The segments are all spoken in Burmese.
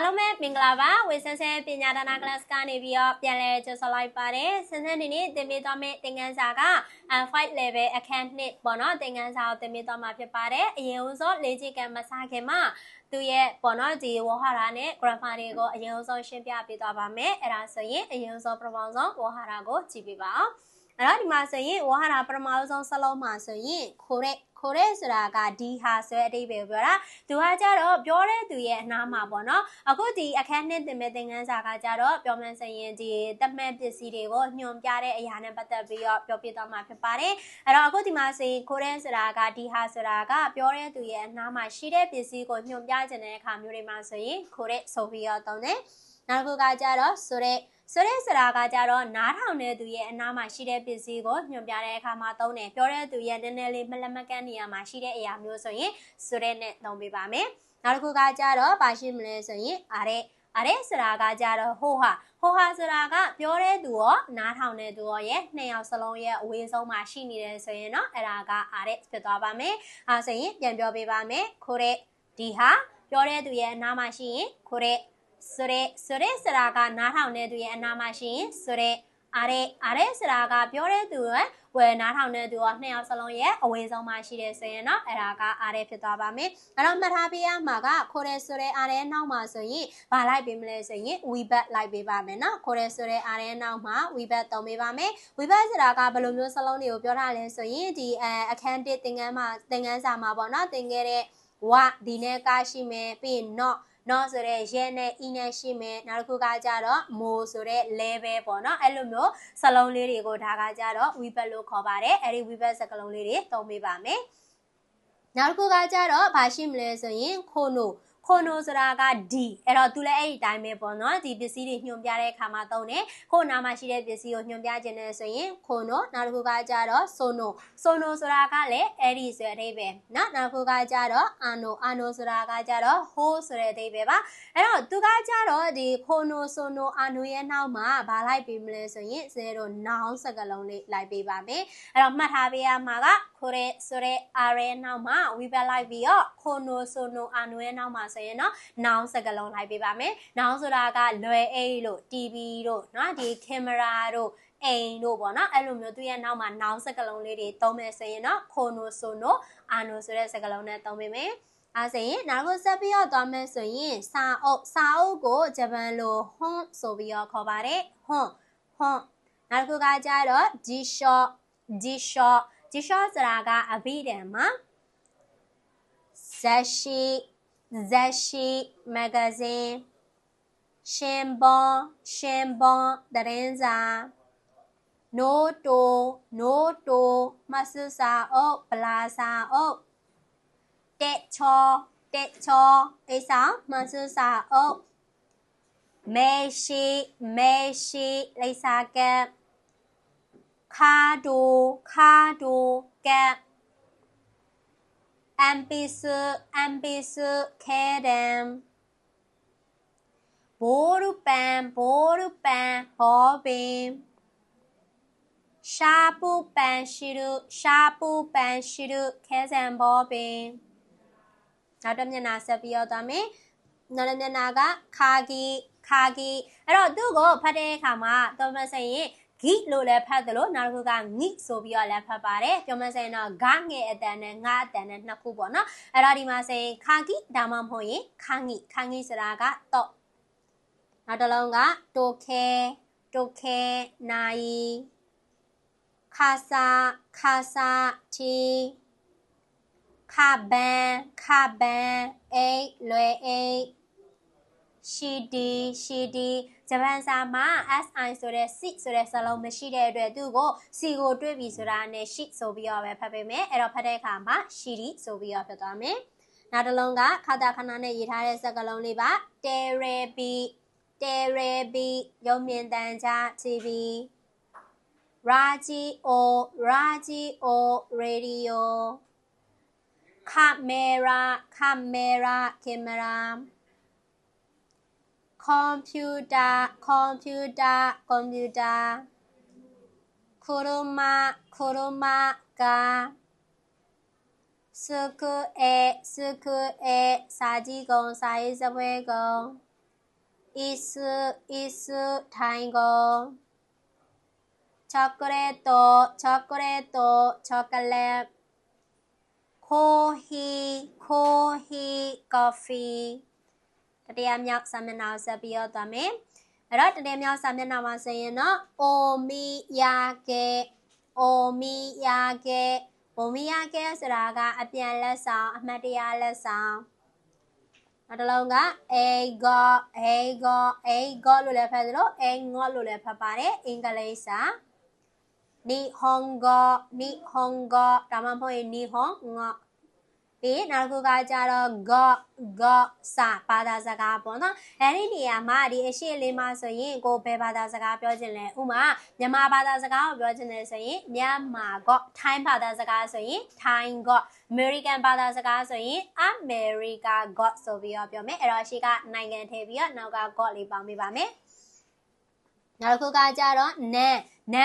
အားလုံးပဲမင်္ဂလာပါဝေဆန်းဆန်းပညာဒါန class ကနေပြီးတော့ပြန်လဲကြိုဆိုလိုက်ပါတယ်ဆန်းဆန်းဒီနေ့သင်ပေးသွားမယ့်သင်ခန်းစာက5 level အခန်း2ပေါ့နော်သင်ခန်းစာကိုသင်ပေးသွားမှာဖြစ်ပါတယ်အရင်ဦးဆုံးလေ့ကျင့်ခန်းမစခင်မှာသူရဲ့ပေါ့နော်ဒီဝေါ်ဟာရနဲ့ grammar တွေကိုအရင်ဦးဆုံးရှင်းပြပေးသွားပါမယ်အဲ့ဒါဆိုရင်အရင်ဦးဆုံးပထမဆုံးဝေါ်ဟာရကိုကြည့်ပေးပါအောင်အဲ့တော့ဒီမှာဆိုရင်ဝေါ်ဟာရပထမဆုံးစလုံးမှာဆိုရင်ခိုးဆိုတာကဒီဟာဆိုတဲ့အဓိပ္ပာယ်ကိုပြောတာသူကကြတော့ပြောတဲ့သူရဲ့အနားမှာပေါ့နော်အခုဒီအခန်းနဲ့သင်မဲ့သင်ခန်းစာကကြတော့ပြောမှန်းဆိုရင်ဒီတက်မဲ့ပစ္စည်းတွေကိုညွှန်ပြတဲ့အရာနဲ့ပတ်သက်ပြီးတော့ပြောပြသွားမှာဖြစ်ပါတယ်အဲ့တော့အခုဒီမှာဆိုရင်ခိုးတဲ့ဆိုတာကဒီဟာဆိုတာကပြောတဲ့သူရဲ့အနားမှာရှိတဲ့ပစ္စည်းကိုညွှန်ပြခြင်းတဲ့အခါမျိုးတွေမှာဆိုရင်ခိုးတဲ့ဆိုပြီးတော့သုံးတယ်နောက်တစ်ခုကကြတော့ဆိုတဲ့စရာကကြတော့နားထောင်တဲ့သူရဲ့အနားမှာရှိတဲ့ပစ္စည်းကိုညွှန်ပြတဲ့အခါမှာသုံးတယ်ပြောတဲ့သူရဲ့နည်းနည်းလေးမလက်မကန့်နေရာမှာရှိတဲ့အရာမျိုးဆိုရင်ဆိုတဲ့နဲ့သုံးပေးပါမယ်နောက်တစ်ခုကကြတော့ဘာရှိမလဲဆိုရင်အားတဲ့စရာကကြတော့ဟိုဟာဆိုတာကပြောတဲ့သူရောနားထောင်တဲ့သူရောရဲ့နှစ်ယောက်စလုံးရဲ့အဝေးဆုံးမှာရှိနေတယ်ဆိုရင်တော့အဲ့ဒါကအားတဲ့ဖြစ်သွားပါမယ်ဆိုရင်ပြန်ပြောပေးပါမယ်ခိုးတဲ့ဒီဟာပြောတဲ့သူရဲ့အနားမှာရှိရင်ခိုးတဲ့ဆိုတဲ့စရာကနားထောင်တဲ့သူရဲ့အနားမှာရှိရင်ဆိုတဲ့အားတဲ့စရာကပြောတဲ့သူရဲ့ဝယ်နားထောင်တဲ့သူကနှစ်ယောက်စလုံးရဲ့အဝေးဆုံးမှာရှိတယ်ဆိုရင်တော့အဲ့ဒါကအားတဲ့ဖြစ်သွားပါမယ်အဲ့တော့မှတ်ထားပေးရမှာကခိုးတဲ့ဆိုတဲ့အားတဲ့နောက်မှာဆိုရင်ဘာလိုက်ပေးမလဲဆိုရင် we back လိုက်ပေးပါမယ်နော်ခိုးတဲ့ဆိုတဲ့အားတဲ့နောက်မှာ we back သုံးပေးပါမယ် we back ဆိုတာကဘယ်လိုမျိုးစလုံးတွေကိုပြောထားလဲဆိုရင်ဒီအခန်း1သင်ခန်းစာမှာပေါ့နော်သင်ခဲ့တဲ့ဝဒီနဲ့ကရှိမယ်ပြီးနော်ဆိုတဲ့ရဲနဲ့အီနဲ့ရှိမယ်နောက်တစ်ခုကကြတော့မိုဆိုတဲ့ level ပေါ့နော်အဲ့လိုမျိုးစလုံးလေးတွေကိုဒါကကြတော့ weback လို့ခေါ်ပါတယ်အဲ့ဒီ weback စကားလုံးလေးတွေသုံးပေးပါမယ်နောက်တစ်ခုကကြတော့ဘာရှိမလဲဆိုရင်ခိုနိုဆိုတာကဒီအဲ့တော့သူလည်းအဲ့ဒီတိုင်းပဲပေါ့နော်ဒီပစ္စည်းတွေညွှန်ပြတဲ့အခါမှာသုံးတယ်ခိုနာမှာရှိတဲ့ပစ္စည်းကိုညွှန်ပြခြင်းနဲ့ဆိုရင်ခိုနိုနောက်တစ်ခုကကြတော့ဆိုနိုဆိုတာကလည်းအဲ့ဒီဆိုတဲ့အဓိပ္ပာယ်နော်နောက်တစ်ခုကကြတော့အာနိုဆိုတာကကြတော့ဟိုးဆိုတဲ့အဓိပ္ပာယ်ပါအဲ့တော့သူကကြတော့ဒီခိုနိုဆိုနိုအာနိုရဲ့နောက်မှာဘာလိုက်ပေးမလဲဆိုရင်0 noun စကားလုံးလေးလိုက်ပေးပါမယ်အဲ့တော့မှတ်ထားပေးရမှာကခိုရဲဆိုတဲ့အာရဲနောက်မှာ we back လိုက်ပြီးတော့ခိုနိုဆိုနိုအာနိုရဲ့နောက်မှာဆိုရင်တော့ noun စကားလုံးလိုက်ပေးပါမယ် noun ဆိုတာကလွယ်အိတ်လို့ TV တို့เนาะဒီ camera တို့အိမ်တို့ပေါ့နော်အဲ့လိုမျိုးသူရဲ့နောက်မှာ noun စကားလုံးလေးတွေသုံးမယ်ဆိုရင်တော့ခိုနိုဆိုနိုအာနိုဆိုတဲ့စကားလုံးနဲ့သုံးပေးမယ်ဆိုရင်နောက်တစ်ခုဆက်ပြီးတော့သွားမယ်ဆိုရင်စာအုပ်ကိုဂျပန်လိုဟွန်းဆိုပြီးတော့ခေါ်ပါတယ်ဟွန်းနောက်တစ်ခုကကြတော့ G-shot ဆိုတာကအဘိဓမ္မာဇက်ရှိ magazine ရှင်ပွန်သတင်းစာနိုးတိုမှတ်စုစာအုပ်ဗလာစာအုပ်တက်ချောအိဆောင်မှတ်စုစာအုပ်မဲရှိလိပ်စာကပ်ခါဒိုကပ်အမ်ပီစုခဲဒံဘိုးရူပန်ဘောပင်ရှာပူပန်ရှိရုခဲဆန်ဘောပင်နောက်တစ်မျက်နှာဆက်ပြီးတော့သွားမယ်နောက်တစ်မျက်နှာကခါဂီအဲ့တော့သူ့ကိုဖတ်တဲ့အခါမှာတော်မဆိုရင်ဂိလို့လည်းဖတ်တယ်လို့နောက်တစ်ခုကငိဆိုပြီးတော့လည်းဖတ်ပါတယ်ပြောမှဆိုရင်တော့ဂငယ်အတန်နဲ့ငါအတန်နဲ့နှစ်ခုပေါ့နော်အဲ့တော့ဒီမှာဆိုရင်ခါဂိဒါမှမဟုတ်ရင်ခါငိဆိုတာကတော့နောက်တစ်လုံးကတိုခဲနိုင်ခါစာတီခဘန်အိတ်လွယ်အိတ်ရှိဒီဂျပန်စာမှာ si ဆိုတဲ့ si ဆိုတဲ့စာလုံးမရှိတဲ့အတွက်သူ့ကို si ကိုတွေ့ပြီဆိုတာနဲ့ shi ဆိုပြီးတော့ပဲဖတ်ပေးမယ်အဲ့တော့ဖတ်တဲ့အခါမှာ shi ဆိုပြီးတော့ဖတ်သွားမယ်နောက်တစ်လုံးကခတာခဏနဲ့ရေးထားတဲ့စကားလုံးလေးပါတဲရဲဘီရုပ်မြင်သံကြား TV ရာဂျီအိုရေဒီယိုကင်မရာကွန်ပျူတာခရမကာစကူအေစာကြီးကုံစာရေးစပွဲကုံ is ထိုင်းကို chocolate coffee တတိယမြောက်စာမျက်နှာကိုဆက်ပြီးတော့သွားမယ်အဲ့တော့တတိယမြောက်စာမျက်နှာမှာဆိုရင်တော့ omiyage ဆိုတာကအပြန်လက်ဆောင်အမှတ်တရလက်ဆောင်နောက်တစ်လုံးက eigo လို့လည်းဖတ်သလို eigo လို့လည်းဖတ်ပါတယ်အင်္ဂလိပ်စာ nihongo ဒါမှမဟုတ်ရင် nihongo ပြီးနောက်တစ်ခုကကြတော့ go စာဘာသာစကားပေါ့နော်အဲ့ဒီနေရာမှာဒီအရှိလေးမှာဆိုရင်ကိုဘယ်ဘာသာစကားပြောချင်လဲဥမာမြန်မာဘာသာစကားကိုပြောချင်တယ်ဆိုရင်မြန်မာကထိုင်းဘာသာစကားဆိုရင်ထိုင်းက American ဘာသာစကားဆိုရင် America ကဆိုပြီးတော့ပြောမယ်အဲ့တော့ရှေ့ကနိုင်ငံထည့်ပြီးတော့နောက်က God လေးပေါင်းပေးပါမယ်နောက်တစ်ခုကကြတော့န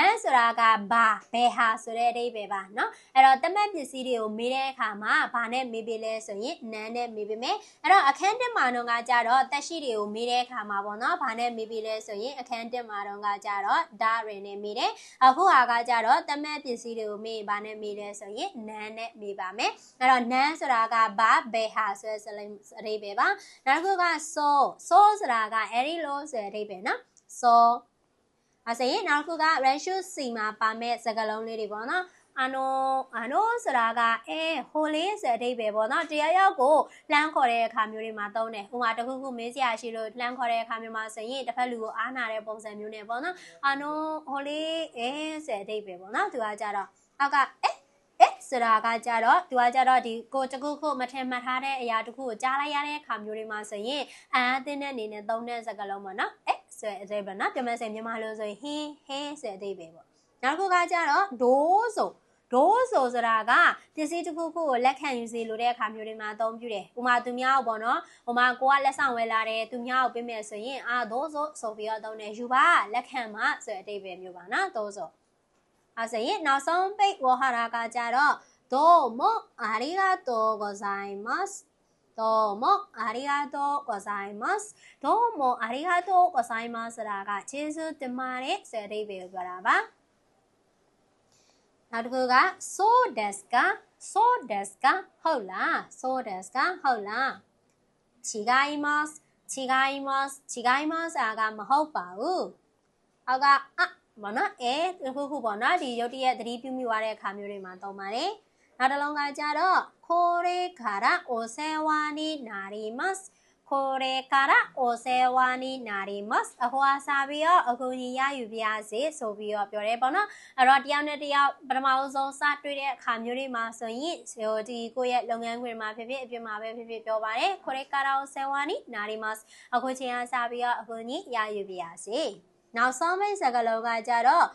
န်းဆိုတာကဘာဘယ်ဟာဆိုတဲ့အဓိပ္ပာယ်ပါเนาะအဲ့တော့တမတ်ပစ္စည်းတွေကိုမေးတဲ့အခါမှာဘာနဲ့မေးပေးလဲဆိုရင်နန်းနဲ့မေးပေးမယ်အဲ့တော့အခန်း1မှာတော့ကကြတော့တက်ရှိတွေကိုမေးတဲ့အခါမှာပေါ့နော်ဘာနဲ့မေးပေးလဲဆိုရင်အခန်း1မှာတော့ကကြတော့ဒါရင်းနဲ့မေးတယ်အခုဟာကကြတော့တမတ်ပစ္စည်းတွေကိုမေးဘာနဲ့မေးလဲဆိုရင်နန်းနဲ့မေးပါမယ်အဲ့တော့နန်းဆိုတာကဘာဘယ်ဟာဆိုတဲ့အဓိပ္ပာယ်ပါနောက်တစ်ခုကဆိုဆိုတာကအဲ့ဒီလိုဆိုတဲ့အဓိပ္ပာယ်เนาะဆိုအဲ့ဆိုရင်နောက်တစ်ခုက ratio C မှာပါမဲ့စကားလုံးလေးတွေပေါ့နော်အနိုဆိုတာကဟိုလေးဆိုတဲ့အဓိပ္ပာယ်ပေါ့နော်တရားရောက်ကိုလှမ်းခေါ်တဲ့အခါမျိုးတွေမှာသုံးတယ်ဥပမာတစ်ခုခုမေးစရာရှိလို့လှမ်းခေါ်တဲ့အခါမျိုးမှာဆိုရင်တစ်ဖက်လူကိုအားနာတဲ့ပုံစံမျိုးနဲ့ပေါ့နော်ဟိုလေးဆိုတဲ့အဓိပ္ပာယ်ပေါ့နော်သူကကြတော့အောက်ကဆိုတာကကြတော့သူကကြတော့ဒီကိုတခုခုမထင်မှတ်ထားတဲ့အရာတခုကိုကြားလိုက်ရတဲ့အခါမျိုးတွေမှာဆိုရင်အသင်းတဲ့အနေနဲ့သုံးတဲ့စကားလုံးပေါ့နော်ဆိုတဲ့အဓိပ္ပာယ်နော်ပြောမယ်ဆိုရင်မြန်မာလိုဆိုရင်ဟင်းဆိုတဲ့အဓိပ္ပာယ်ပေါ့နောက်တစ်ခုကကြတော့ဒိုးဆိုတာကပစ္စည်းတစ်ခုခုကိုလက်ခံယူစီလိုတဲ့အခါမျိုးတွေမှာအသုံးပြုတယ်ဥမာသူများကိုပေါ့နော်ဥမာကိုကလက်ဆောင်ဝယ်လာတယ်သူများကိုပေးမယ်ဆိုရင်ဒိုးဆိုပြီးတော့သုံးတယ်ယူပါလက်ခံပါဆိုတဲ့အဓိပ္ပာယ်မျိုးပါနော်ဒိုးဆိုအဲ့ဆိုရင်နောက်ဆုံးပိတ်ဝါဟာရကကြတော့どうもありがとうございますどうもありがとうございますどうもありがとうございますဆိုတာကကျေးဇူးတင်ပါတယ်ဆိုတဲ့အဓိပ္ပာယ်ကိုပြောတာပါနောက်တစ်ခုကそうですかဟုတ်လားそうですかဟုတ်လား違いますဆိုတာကမဟုတ်ပါဘူးအောက်ကပေါ့နော်တစ်ခုခုပေါ့နော်ဒီရုပ်တရက်သတိပြုမိသွားတဲ့အခါမျိုးတွေမှာသုံးပါတယ်နောက်တစ်လုံးကကြတော့これからお世話になりますこれからお世話になりますအခုစားပြီးတော့အခုညီရယူပြစေဆိုပြီးတော့ပြောတယ်ပေါ့နော်အဲ့တော့တယောက်နဲ့တယောက်ပထမဆုံးစတွေ့တဲ့အခါမျိုးတွေမှာဆိုရင်ဒီကိုယ့်ရဲ့လုပ်ငန်းခွင်မှာဖြစ်ဖြစ်အပြင်မှာပဲဖြစ်ဖြစ်ပြောပါတယ်これからお世話になりますအခုချိန်ကစားပြီးတော့အခုညီရယူပြစေနောက်ဆုံးမယ့်စကားလုံးကကြတော့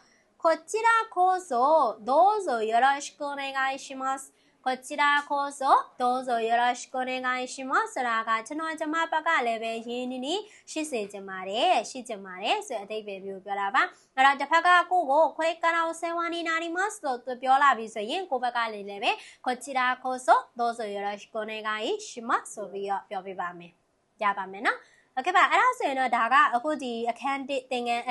こちらこそどうぞよろしくお願いしますこちらこそどうぞよろしくお願いしますဆိုတာကကျွန်တော်ကျမဘက်ကလည်းပဲရင်းနှီးရှိစေချင်ပါတယ်ဆိုတဲ့အဓိပ္ပာယ်မျိုးပြောတာပါအဲ့တော့တစ်ဖက်ကကိုကိုခွဲကရာဆယ်ဝါနီနာရီမတ်လို့သူပြောလာပြီဆိုရင်ကိုဘက်ကလည်းပဲこちらこそどうぞよろしくお願いしますဆိုပြီးတော့ပြောပြပါမယ်ရပါမယ်နော်โอเคပါအဲ့ဒါဆိုရင်တော့ဒါကအခုဒီအခန်း1သင်ခန်း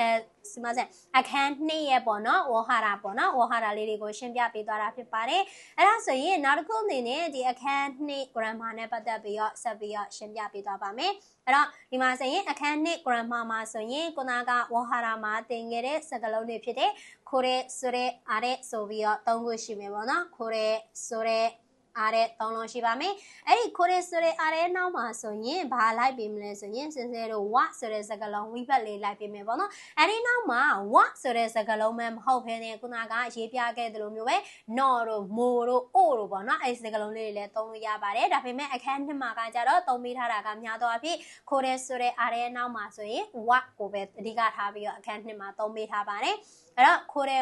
စီမစံအခန်း2ရဲ့ပေါ့နော်ဝေါဟာရပေါ့နော်ဝေါဟာရလေးတွေကိုရှင်းပြပေးသွားတာဖြစ်ပါတယ်အဲ့ဒါဆိုရင်နောက်တစ်ခုအနေနဲ့ဒီအခန်း2 grammar နဲ့ပတ်သက်ပြီးတော့ဆက်ပြီးတော့ရှင်းပြပေးသွားပါမယ်အဲ့တော့ဒီမှာဆိုရင်အခန်း2 grammar မှာဆိုရင်ခုနကဝေါဟာရမှာသင်ခဲ့တဲ့စကားလုံးတွေဖြစ်တဲ့ခိုရဲဆိုရဲအားရဲဆိုပြီးတော့သုံးခုရှိမယ်ပေါ့နော်ခိုရဲဆိုရဲအားတဲ့သုံးလုံးရှိပါမယ်အဲ့ဒီခိုရဲဆိုရဲအားတဲ့နောက်မှာဆိုရင်ဘာလိုက်ပေးမလဲဆိုရင်စင်စဲတို့ဝဆိုတဲ့စကားလုံးဝိဘတ်လေးလိုက်ပေးမယ်ပေါ့နော်အဲ့ဒီနောက်မှာဝဆိုတဲ့စကားလုံးမှမဟုတ်ဘဲနဲ့ခုနကရေးပြခဲ့သလိုမျိုးပဲနော်တို့မိုတို့အိုတို့ပေါ့နော်အဲ့ဒီစကားလုံးလေးတွေလည်းသုံးလို့ရပါတယ်ဒါပေမဲ့အခန်း2မှာကကြတော့သုံးပေးထားတာကများသောအားဖြင့်ခိုရဲဆိုရဲအားတဲ့နောက်မှာဆိုရင်ဝကိုပဲအဓိကထားပြီးတော့အခန်း2မှာသုံးပေးထားပါတယ်အဲ့တော့ခိုရဲ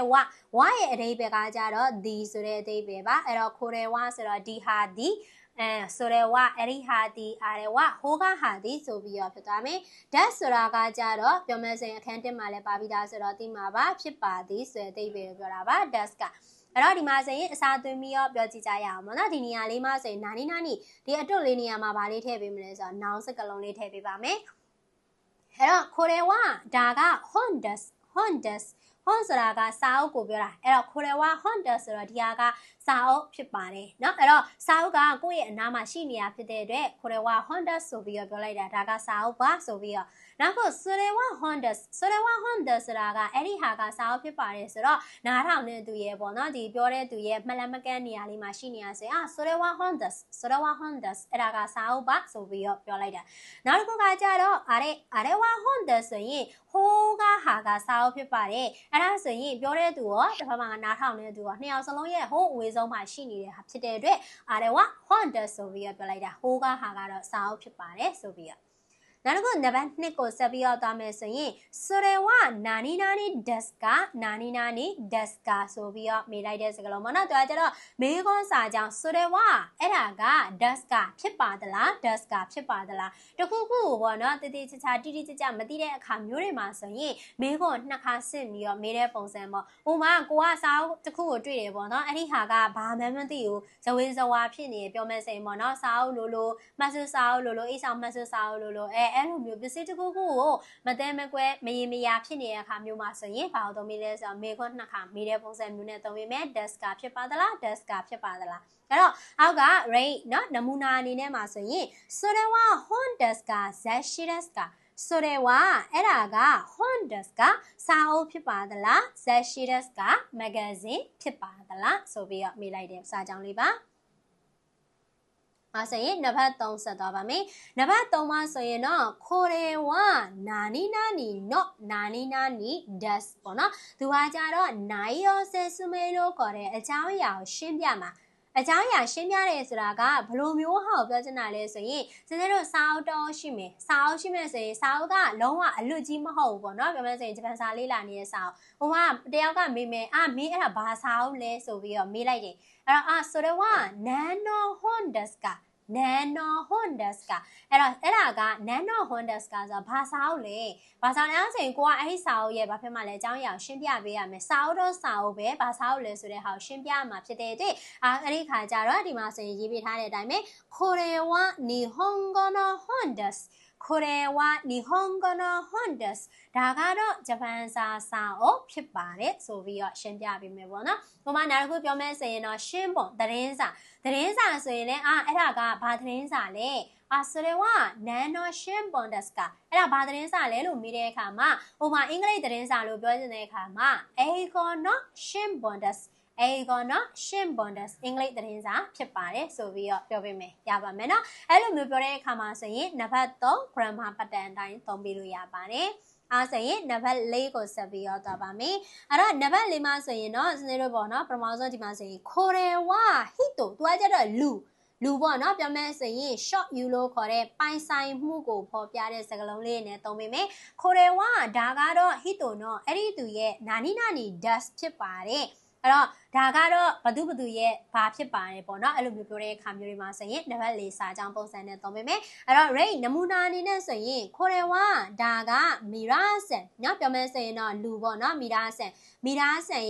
ဝရဲ့အဓိပ္ပာယ်ကကြတော့ဒီဆိုတဲ့အဓိပ္ပာယ်ပါအဲ့တော့ခိုရဲဝဆိုတော့ဒီဟာဒီဆိုရဲဝအဲ့ဒီဟာဒီအားရဲဝဟိုကဟာဒီဆိုပြီးတော့ဖြစ်သွားမယ်ဓာတ်ဆိုတာကကြတော့ပြောမယ်ဆိုရင်အခန်း1မှာလည်းပါပြီးသားဆိုတော့ဒီမှာပါဖြစ်ပါသည်ဆိုတဲ့အဓိပ္ပာယ်ကိုပြောတာပါဓာတ်ကအဲ့တော့ဒီမှာဆိုရင်အစာသွင်းပြီးတော့ပြောကြည့်ကြရအောင်ပေါ့နော်ဒီနေရာလေးမှာဆိုရင်နာနီဒီအတွတ်လေးနေရာမှာဗာလေးထည့်ပေးမလဲဆိုတော့နောင်စကလုံးလေးထည့်ပေးပါမယ်အဲ့ အဲ့တော့ခိုရဲဝဒါက Hondas Hon ဆိုတာကစာအုပ်ကိုပြောတာအဲ့တော့ခိုရဲဝ Hondas ဆိုတော့ဒီဟာကစာအုပ်ဖြစ်ပါတယ်เนาะအဲ့တော့စာအုပ်ကကိုယ့်ရဲ့အနားမှာရှိနေတာဖြစ်တဲ့အတွက်ခိုရဲဝ Hondas ဆိုပြီးတော့ပြောလိုက်တာဒါကစာအုပ်ပါဆိုပြီးတော့နောက်ကိုဆိုရဲဝ Hondas ဆိုတာကအဲ့ဒီဟာကစာအုပ်ဖြစ်ပါတယ်ဆိုတော့နားထောင်တဲ့သူရဲ့ပေါ့နော်ဒီပြောတဲ့သူရဲ့မှတ်လက်မကန်းနေရာလေးမှာရှိနေရဆိုရင်ဆိုရဲဝ Hondas အဲ့ဒါကစာအုပ်ပါဆိုပြီးတော့ပြောလိုက်တာနောက်တစ်ခုကကြတော့အာရဲဝ Hondas ဆိုရင်ဟိုးကဟာကစာအုပ်ဖြစ်ပါတယ်အဲ့ဒါဆိုရင်ပြောတဲ့သူရောတစ်ဖက်မှာနားထောင်တဲ့သူရောနှစ်ယောက်စလုံးရဲ့ဟိုးအဝေးဆုံးမှာရှိနေတဲ့ဟာဖြစ်တဲ့အတွက်အာရဲဝ Hondas ဆိုပြီးတော့ပြောလိုက်တာဟိုးကဟာကတော့စာအုပ်ဖြစ်ပါတယ်ဆိုပြီးတော့နောက်တစ်ခုနံပါတ်2ကိုဆက်ပြီးတော့သွားမယ်ဆိုရင်ဆိုရဲဝနာနီနာနီဒက်စကာဆိုပြီးတော့မေးလိုက်တဲ့စကားလုံးပေါ့နော်သူကကျတော့မေးခွန်းစာကြောင်းဆိုရဲဝအဲ့ဒါကဒက်စကာဖြစ်ပါသလားတခုခုပေါ့နော်တိတိကျကျမသိတဲ့အခါမျိုးတွေမှာဆိုရင်မေးခွန်းနှစ်ခါစစ်ပြီးတော့မေးတဲ့ပုံစံပေါ့ဥမာကိုကစာအုပ်တစ်ခုကိုတွေ့တယ်ပေါ့နော်အဲ့ဒီဟာကဘာမှမသိဘူးဇဝေဇဝါဖြစ်နေပြောမယ်ဆိုရင်ပေါ့နော်စာအုပ်လိုမှတ်စုစာအုပ်လိုအိတ်ဆောင်မှတ်စုစာအုပ်လိုအဲ့လိုမျိုးပစ္စည်းတစ်ခုခုကိုမတဲမကွဲမရေမရာဖြစ်နေတဲ့အခါမျိုးမှာဆိုရင်ဘာလို့သုံးမိလဲဆိုတော့မေခွန်းနှစ်ခါမေးတဲ့ပုံစံမျိုးနဲ့သုံးမိမယ် desk ဖြစ်ပါသလားအဲ့တော့အောက်က rate เนาะနမူနာအနေနဲ့မှာဆိုရင်ဆိုရဲဝ hon desk ဇက်ရှိ desk ဆိုရဲဝအဲ့ဒါက hon desk စာအုပ်ဖြစ်ပါသလားဇက်ရှိ desk မဂ္ဂဇင်းဖြစ်ပါသလားဆိုပြီးတော့မေးလိုက်တဲ့စာကြောင်းလေးပါဆိုရင်နံပါတ်3ဆက်သွားပါမယ်နံပါတ်3မှာဆိုရင်တော့ခိုရဲဝနာနီနာနီ not နာနီနာနီ does ပေါ့နော်သူကကြတော့နိုင်ရောဆဲဆူမဲလို့ခေါ်တဲ့အကြောင်းအရာကိုရှင်းပြမှာအကြောင်းအရာရှင်းပြတယ်ဆိုတာကဘယ်လိုမျိုးဟာကိုပြောချင်တာလဲဆိုရင်စနေတို့စာအုပ်တော့ရှိမယ်ဆိုရင်စာအုပ်ကလုံးဝအလွတ်ကြီးမဟုတ်ဘူးပေါ့နော်ပြောမယ်ဆိုရင်ဂျပန်စာလေးလာနေတဲ့စာအုပ်ဟိုကတယောက်ကမေးမယ်မင်းအဲ့ဒါဘာစာအုပ်လဲဆိုပြီးတော့မေးလိုက်တယ်အဲ့တော့ဆိုတော့nano hondas ကnano hondas ကအဲ့ဒါက nano hondas ကဆိုဘာစာအုပ်လဲဘာစာလဲဆိုရင်ကိုကအဲ့ဒီစာအုပ်ရဲ့ဘာဖြစ်မှလဲအကြောင်းအရာရှင်းပြပေးရမယ်စာအုပ်တော့စာအုပ်ပဲဘာစာအုပ်လဲဆိုတဲ့ဟာကိုရှင်းပြမှာဖြစ်တဲ့အတွက်အဲ့ဒီခါကျတော့ဒီမှာဆိုရင်ရေးပေးထားတဲ့အတိုင်းပဲこれは日本語の本ですこれは日本語の本ですဒါကတော့ဂျပန်စာအုပ်ဖြစ်ပါတယ်ဆိုပြီးတော့ရှင်းပြပေးမယ်ပေါ့နော်ဟိုမှာနောက်တစ်ခုပြောမယ်ဆိုရင်တော့ရှင်းပုံသတင်းစာဆိုရင်လည်းအဲ့ဒါကဘာသတင်းစာလဲそれは何の新聞ですかအဲ့ဒါဘာသတင်းစာလဲလို့မေးတဲ့အခါမှာဟိုမှာအင်္ဂလိပ်သတင်းစာလို့ပြောချင်တဲ့အခါမှာ英語の新聞です英語の新聞ですအင်္ဂလိပ်သတင်းစာဖြစ်ပါတယ်ဆိုပြီးတော့ပြောပေးမယ်ရပါမယ်နော်အဲ့လိုမျိုးပြောတဲ့အခါမှာဆိုရင်နံပါတ်3 grammar pattern အတိုင်းသုံးပေးလို့ရပါတယ်ဆိုရင်နံပါတ်4ကိုဆက်ပြီးတော့သွားပါမယ်အဲ့တော့နံပါတ်4မှာဆိုရင်တော့စနေတို့ပေါ့နော်ပထမဆုံးဒီမှာဆိုရင်ခိုရဲဝဟိတိုသူကကြတော့လူပေါ့နော်ပြောမယ်ဆိုရင် short you လို့ခေါ်တဲ့ပိုင်ဆိုင်မှုကိုဖော်ပြတဲ့စကားလုံးလေးနဲ့သုံးပေးမယ်ခိုရဲဝဒါကတော့ဟိတိုနော်အဲ့ဒီသူရဲ့နာနီနာနီ does ဖြစ်ပါတယ်အဲ့တော့ဒါကတော့ဘသူရဲ့ဘာဖြစ်ပါတယ်ပေါ့နော်အဲ့လိုမျိုးပြောတဲ့အခါမျိုးတွေမှာဆိုရင်နံပါတ်4စာကြောင်းပုံစံနဲ့သုံးပေးမယ်အဲ့တော့ rate နမူနာအနေနဲ့ဆိုရင်ခိုရဲဝဒါကမီရာဆန်เนาะပြောမယ်ဆိုရင်တော့လူပေါ့နော်မီရာဆန်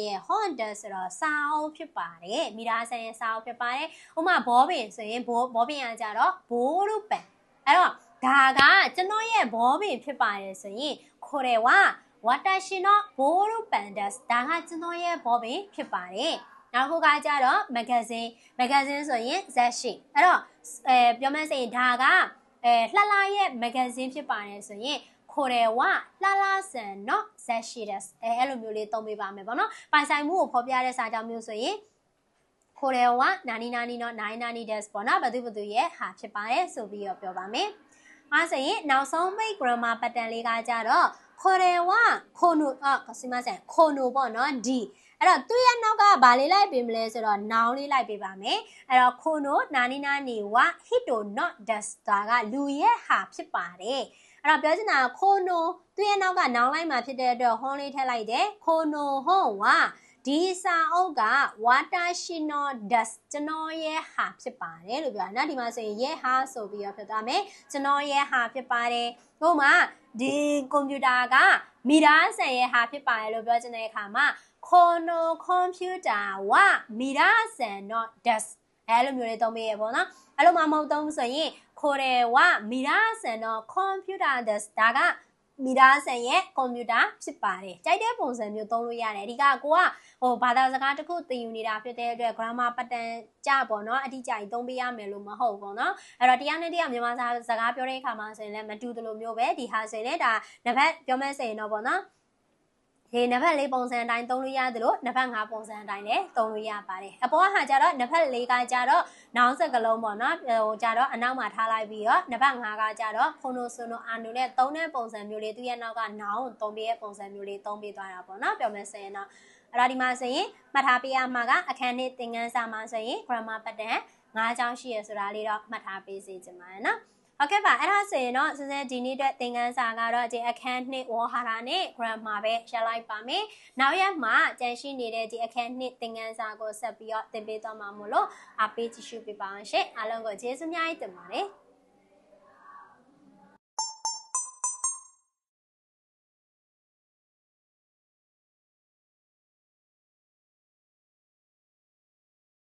ရဲ့ honda ဆိုတော့စာအုပ်ဖြစ်ပါတယ်မီရာဆန်ရဲ့စာအုပ်ဖြစ်ပါတယ်ဥပမာဘောပင်ဆိုရင်ဘောပင်ကကြတော့ဘိုးရုပန်အဲ့တော့ဒါကကျွန်တော်ရဲ့ဘောပင်ဖြစ်ပါတယ်ဆိုရင်ခိုရဲဝ私のボールペンですဒါကကျွန်တော်ရဲ့ဘောပင်ဖြစ်ပါတယ်နောက်ခုကကြတော့မဂ္ဂဇင်းဆိုရင်ဇက်ရှိအဲ့တော့ပြောမယ်ဆိုရင်ဒါကလှလှရဲ့မဂ္ဂဇင်းဖြစ်ပါတယ်ဆိုရင်ခိုရဲဝလှလှဆန်のဇက်ရှိですအဲ့လိုမျိုးလေးသုံးပေးပါမယ်ပေါ့နော်ပိုင်ဆိုင်မှုကိုဖော်ပြတဲ့စာကြောင်းမျိုးဆိုရင်ခိုရဲဝနာနီの99 ですပေါ့နော်ဘသူရဲ့ဟာဖြစ်ပါတယ်ဆိုပြီးတော့ပြောပါမယ်ဆိုရင်နောက်ဆုံးမိတ် grammar pattern လေးကကြတော့ခိုရဲဝခိုနိုပေါ့နော်ဒီအဲ့တော့သူ့ရဲ့နောက်ကဘာလေးလိုက်ပေးမလဲဆိုတော့ noun လေးလိုက်ပေးပါမယ်အဲ့တော့ခိုနိုနာနီဝဟီတို not does ဒါကလူရဲ့ဟာဖြစ်ပါတယ်အဲ့တော့ပြောချင်တာခိုနိုသူ့ရဲ့နောက်က noun လိုက်မှာဖြစ်တဲ့အတွက် hon လေးထည့်လိုက်တယ်ခိုနိုဟွန်ဝဒီစာအုပ်ကဝါတာရှိနိုဒတ်ကျွန်တော်ရဲ့ဟာဖြစ်ပါတယ်လို့ပြောတာနော်ဒီမှာဆိုရင်ရဲ့ဟာဆိုပြီးတော့ဖြစ်သွားမယ်ကျွန်တော်ရဲ့ဟာဖြစ်ပါတယ်ဟိုမှာဒီကွန်ပျူတာကမီရာဆန်ရဲ့ဟာဖြစ်ပါတယ်လို့ပြောချင်တဲ့အခါမှာခိုနိုကွန်ပျူတာဝမီရာဆန် not does အဲ့လိုမျိုးလေးသုံးပေးရပေါ့နော်အဲ့လိုမှမဟုတ်တော့ဆိုရင်ခိုရဲဝမီရာဆန် not computer does ဒါက မိသားစုရဲ့ကွန်ပျူတာဖြစ်ပါတယ်ကြိုက်တဲ့ပုံစံမျိုးသုံးလို့ရတယ်အဓိကကိုကဘာသာစကားတစ်ခုသင်ယူနေတာဖြစ်တဲ့အတွက် grammar pattern ကြပေါ့နော်အတိအကျကြီးသုံးပေးရမယ်လို့မဟုတ်ဘူးနော်အဲ့တော့တရားနဲ့တရားမြန်မာစကားပြောတဲ့အခါမှာဆိုရင်လည်းမတူသလိုမျိုးပဲဒီဟာဆိုရင်လည်းဒါနှစ်ဖက်ပြောမဲ့ဆိုရင်တော့ပေါ့နော်ဒီနှစ်ဖက်လေးပုံစံအတိုင်းသုံးလို့ရတယ်လို့နှစ်ဖက်5ပုံစံအတိုင်းလည်းသုံးလို့ရပါတယ်အပေါ်ကကြတော့နှစ်ဖက်လေးကကြတော့နောင်စကလုံးပေါ့နော်ကြတော့အနောက်မှာထားလိုက်ပြီးတော့နှစ်ဖက်5ကကြတော့ခုနိုဆိုနိုအာနိုနဲ့သုံးတဲ့ပုံစံမျိုးလေးသူရဲ့နောက်ကနောင်သုံးပေးတဲ့ပုံစံမျိုးလေးသုံးပေးသွားတာပေါ့နော်ပြောမယ်ဆိုရင်တော့အဲ့တော့ဒီမှာဆိုရင်မှတ်ထားပေးရမှာကအခန်းနှစ်သင်ခန်းစာမှာဆိုရင် grammar pattern 5ကြောင်းရှိရဆိုတာလေးတော့မှတ်ထားပေးစေချင်ပါတယ်နော်ဟုတ်ကဲ့ပါအဲ့ဒါဆိုရင်တော့စစဒီနေ့အတွက်သင်ခန်းစာကတော့ဒီအခန်းနှစ်ဝေါ်ဟာရာနဲ့ grammar ပဲရှင်းလိုက်ပါမယ်နောက်ရက်မှာကျန်ရှိနေတဲ့ဒီအခန်းနှစ်သင်ခန်းစာကိုဆက်ပြီးတော့သင်ပေးသွားမှာမို့လို့အားပေးကြည့်ရှုပေးပါအောင်ရှင်အားလုံးကိုကျေးဇူးများတင်ပါတယ်